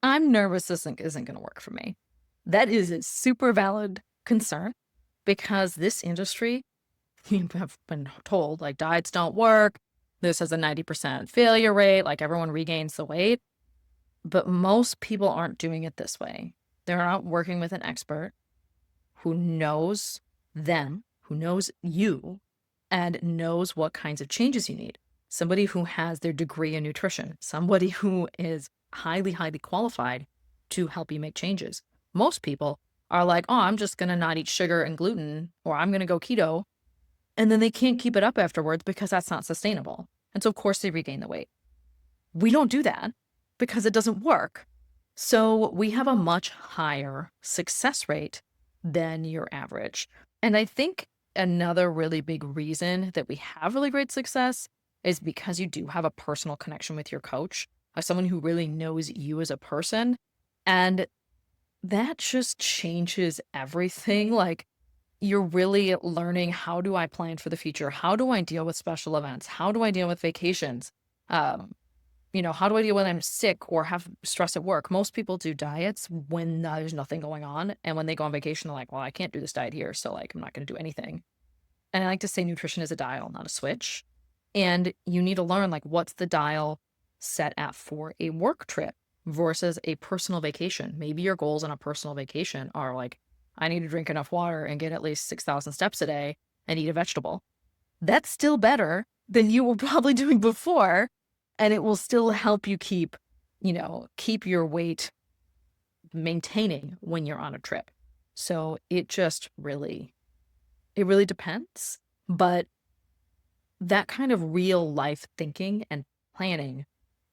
I'm nervous this isn't going to work for me. That is a super valid concern because this industry, you have been told like diets don't work. This has a 90% failure rate, like everyone regains the weight. But most people aren't doing it this way. They're not working with an expert who knows them, who knows you, and knows what kinds of changes you need. Somebody who has their degree in nutrition, somebody who is highly, highly qualified to help you make changes. Most people are like, oh, I'm just going to not eat sugar and gluten, or I'm going to go keto. And then they can't keep it up afterwards because that's not sustainable. And so, of course, they regain the weight. We don't do that because it doesn't work. So we have a much higher success rate than your average. And I think another really big reason that we have really great success is because you do have a personal connection with your coach, someone who really knows you as a person. And that just changes everything. Like, you're really learning, how do I plan for the future? How do I deal with special events? How do I deal with vacations? Um, how do I deal when I'm sick or have stress at work? Most people do diets when there's nothing going on. And when they go on vacation, they're like, well, I can't do this diet here. So, like, I'm not going to do anything. And I like to say nutrition is a dial, not a switch. And you need to learn, like, what's the dial set at for a work trip versus a personal vacation. Maybe your goals on a personal vacation are like, I need to drink enough water and get at least 6,000 steps a day and eat a vegetable. That's still better than you were probably doing before. And it will still help you keep your weight maintaining when you're on a trip. So it really depends. But that kind of real life thinking and planning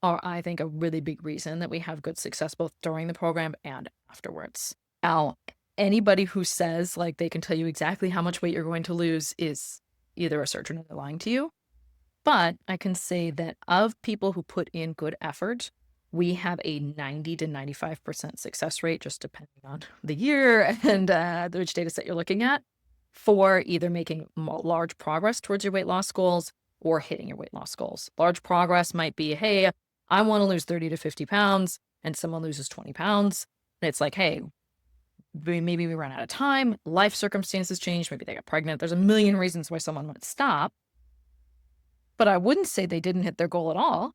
are, I think, a really big reason that we have good success both during the program and afterwards. Now, anybody who says like they can tell you exactly how much weight you're going to lose is either a surgeon or they're lying to you. But I can say that of people who put in good effort, we have a 90 to 95% success rate, just depending on the year and which data set you're looking at, for either making large progress towards your weight loss goals or hitting your weight loss goals. Large progress might be, hey, I want to lose 30 to 50 pounds, and someone loses 20 pounds. And it's like, hey, maybe we run out of time, life circumstances change, maybe they get pregnant. There's a million reasons why someone might stop. But I wouldn't say they didn't hit their goal at all.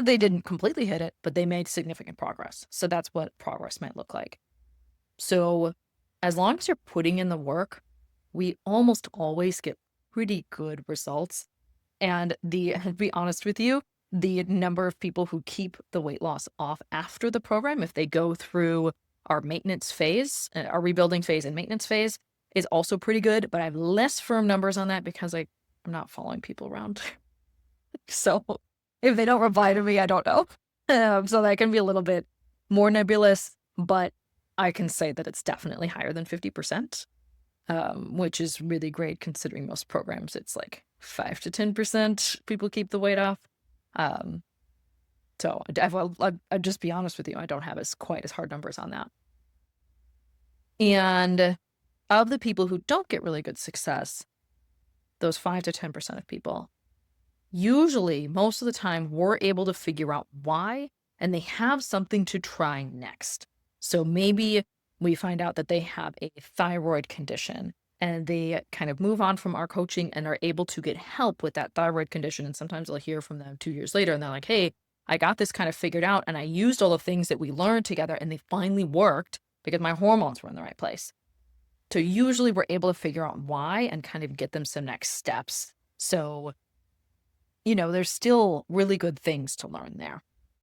They didn't completely hit it, but they made significant progress. So that's what progress might look like. So as long as you're putting in the work, we almost always get pretty good results. And to be honest with you, the number of people who keep the weight loss off after the program, if they go through our maintenance phase, our rebuilding phase and maintenance phase, is also pretty good. But I have less firm numbers on that because I'm not following people around. So if they don't reply to me, I don't know. So that can be a little bit more nebulous, but I can say that it's definitely higher than 50%, which is really great considering most programs, it's like 5 to 10% people keep the weight off. So I'd just be honest with you, I don't have quite as hard numbers on that. And of the people who don't get really good success, those 5 to 10% of people, usually most of the time we're able to figure out why, and they have something to try next. So maybe we find out that they have a thyroid condition and they kind of move on from our coaching and are able to get help with that thyroid condition. And sometimes I'll hear from them 2 years later and they're like, hey, I got this kind of figured out and I used all the things that we learned together and they finally worked because my hormones were in the right place. So usually we're able to figure out why and kind of get them some next steps. So, there's still really good things to learn there.